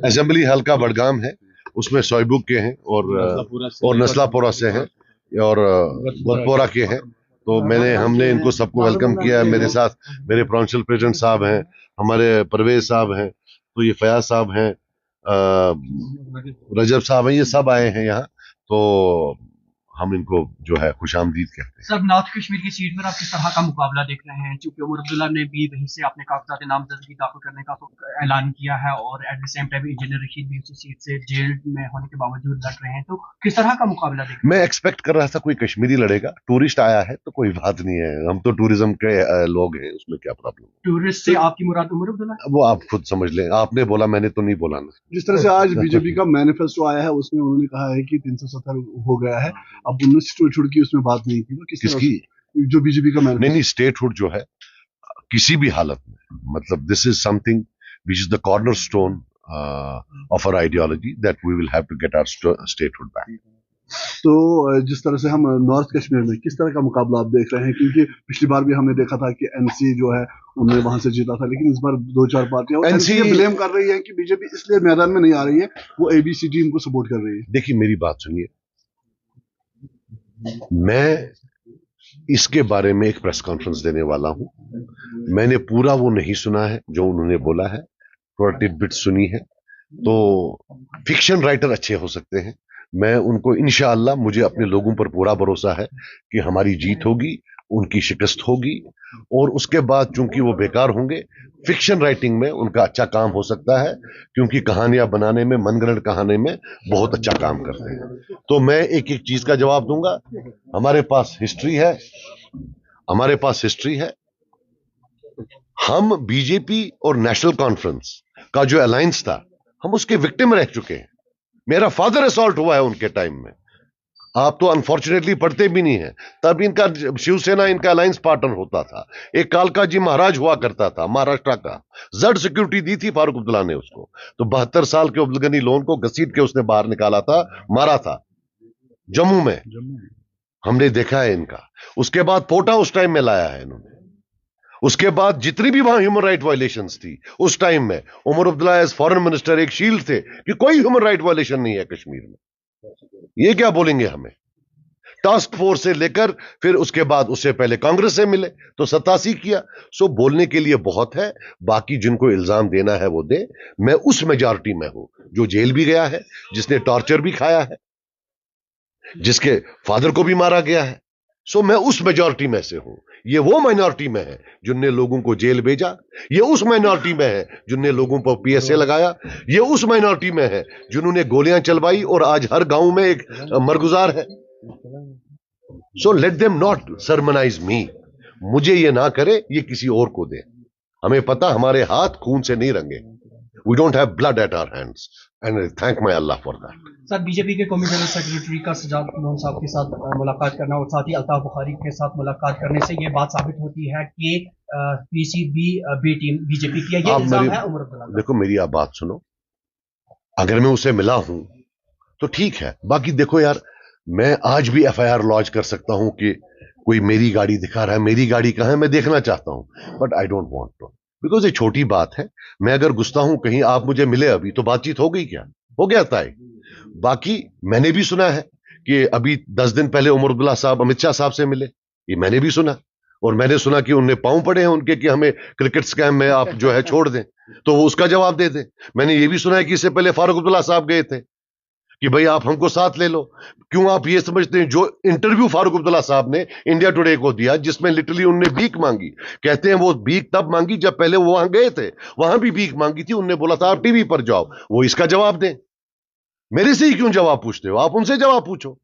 Assembly हल्का बडगाम है, उसमें सोयबुक के हैं और नस्लापुरा से हैं और गतपोरा के हैं। तो हमने इनको सबको वेलकम किया है। मेरे साथ मेरे प्रोविंशियल प्रेसिडेंट साहब हैं, हमारे परवेज साहब हैं, तो ये फयाज साहब हैं, रजब साहब हैं, ये सब आए हैं यहाँ। तो हम इनको जो है खुशामदीद कहते हैं। सर, नॉर्थ कश्मीर की सीट पर आप किस तरह का मुकाबला देख रहे हैं, क्योंकि उमर अब्दुल्ला ने भी वहीं से अपने कागजात नामजदगी दाखिल करने का ऐलान किया है और at the same time engineer Rashid भी उसी सीट से जेल में होने के बावजूद लड़ रहे हैं, तो किस तरह का मुकाबला देख रहे हैं? मैं एक्सपेक्ट कर रहा था कोई कश्मीरी लड़ेगा, टूरिस्ट आया है तो कोई बात नहीं है, हम तो टूरिज्म के लोग हैं, उसमें क्या प्रॉब्लम। टूरिस्ट से आपकी मुराद उमर अब्दुल्ला? वो आप खुद समझ लें, आपने बोला, मैंने तो नहीं बोला ना। जिस तरह से आज बीजेपी का मैनिफेस्टो आया है उसमें उन्होंने कहा है कि 370 हो गया है, अब 19 छोड़ की उसमें बात नहीं की। किसकी? जो बीजेपी का मैनिफेस्टो। नहीं, स्टेटहुड जो है किसी भी हालत में, मतलब this is something which is the corner stone of our ideology that we will have to get our statehood back. तो जिस तरह से हम नॉर्थ कश्मीर में किस तरह का मुकाबला आप देख रहे हैं, क्योंकि पिछली बार भी हमने देखा था कि एनसी जो है उन्होंने वहां से जीता था, लेकिन इस बार 2-4 पार्टियां एनसी ब्लेम कर रही है कि बीजेपी इसलिए मैदान में नहीं आ रही है, वो एबीसी टीम को सपोर्ट कर रही है। देखिए, मेरी बात सुनिए, मैं इसके बारे में एक प्रेस कॉन्फ्रेंस देने वाला हूं। मैंने पूरा वो नहीं सुना है जो उन्होंने बोला है, थोड़ा टिडबिट सुनी है। तो फिक्शन राइटर अच्छे हो सकते हैं, मैं उनको इंशाअल्लाह, मुझे अपने लोगों पर पूरा भरोसा है कि हमारी जीत होगी, उनकी शिकस्त होगी, और उसके बाद चूंकि वो बेकार होंगे, फिक्शन राइटिंग में उनका अच्छा काम हो सकता है, क्योंकि कहानियां बनाने में, मनगढ़ंत कहानी में बहुत अच्छा काम करते हैं। तो मैं एक एक चीज का जवाब दूंगा। हमारे पास हिस्ट्री है, हमारे पास हिस्ट्री है। हम बीजेपी और नेशनल कॉन्फ्रेंस का जो अलायंस था, हम उसके विक्टिम रह चुके हैं। मेरा फादर असॉल्ट हुआ है उनके टाइम में, आप तो अनफॉर्चुनेटली पढ़ते भी नहीं है। तब इनका शिवसेना इनका अलायंस पार्टनर होता था। एक कालका जी महाराज हुआ करता था महाराष्ट्र का, जड सिक्योरिटी दी थी फारूक अब्दुल्ला ने उसको। तो 72 साल के अब्दुल गनी लोन को घसीट के उसने बाहर निकाला था, मारा था जम्मू में, हमने देखा है इनका। उसके बाद पोटा उस टाइम में लाया है इन्होंने। उसके बाद जितनी भी वहां ह्यूमन राइट वायलेशंस थी उस टाइम में, Omar Abdullah as foreign minister एक शील्ड थे कि कोई ह्यूमन राइट वायलेशन नहीं है कश्मीर में। ये क्या बोलेंगे हमें? टास्क फोर्स से लेकर फिर उसके बाद उससे पहले कांग्रेस से मिले तो 87 किया। सो बोलने के लिए बहुत है, बाकी जिनको इल्जाम देना है वो दे। मैं उस मेजॉरिटी में हूं जो जेल भी गया है, जिसने टॉर्चर भी खाया है, जिसके फादर को भी मारा गया है। सो मैं उस मेजॉरिटी में से हूं। ये वो माइनॉरिटी में है जिनने लोगों को जेल भेजा, ये उस माइनॉरिटी में है जिनने लोगों पर पीएसए लगाया, ये उस माइनॉरिटी में है जिन्होंने गोलियां चलवाई और आज हर गांव में एक मरगुजार है। सो लेट देम नॉट सरमनाइज मी। मुझे ये ना करे, ये किसी और को दे। हमें पता हमारे हाथ खून से नहीं रंगे। We don't have blood at our hands and I thank my Allah for that. Sir, BJP के कौमी जनरल सेक्रेटरी का सज्जाद लोन साहब के साथ मुलाकात करना और साथ ही अल्ताफ बुखारी के साथ मुलाकात करने से ये बात साबित होती है कि पीसीबी बी टीम बीजेपी की है, ये इल्जाम है उमर अब्दुल्ला का। देखो, मेरी आप बात सुनो, अगर मैं उसे मिला हूं तो ठीक है। बाकी देखो यार, मैं आज भी एफआईआर लॉन्च कर सकता हूं कि कोई मेरी गाड़ी दिखा रहा है, मेरी गाड़ी कहां है, मैं देखना चाहता हूं, but I don't want to, because ये छोटी बात है। मैं अगर गुस्सा हूं कहीं, आप मुझे मिले अभी, तो बातचीत हो गई, क्या हो गया तय। बाकी मैंने भी सुना है कि अभी 10 दिन पहले उमर अब्दुल्ला साहब अमित शाह साहब से मिले, ये मैंने भी सुना। और मैंने सुना कि उनने पांव पड़े हैं उनके कि हमें क्रिकेट स्कैम में आप जो है छोड़ दें, तो वो उसका जवाब दे दें। मैंने ये भी सुना है कि इससे पहले फारूक अब्दुल्ला साहब गए थे कि भाई आप हमको साथ ले लो। क्यों आप ये समझते हैं, जो इंटरव्यू फारूक अब्दुल्ला साहब ने इंडिया टुडे को दिया, जिसमें लिटरली उनने भीख मांगी, कहते हैं वो भीख तब मांगी जब पहले वो वहां गए थे, वहां भी भीख मांगी थी, उनने बोला था आप टीवी पर जाओ। वो इसका जवाब दें। मेरे से ही क्यों जवाब पूछते हो? आप उनसे जवाब पूछो।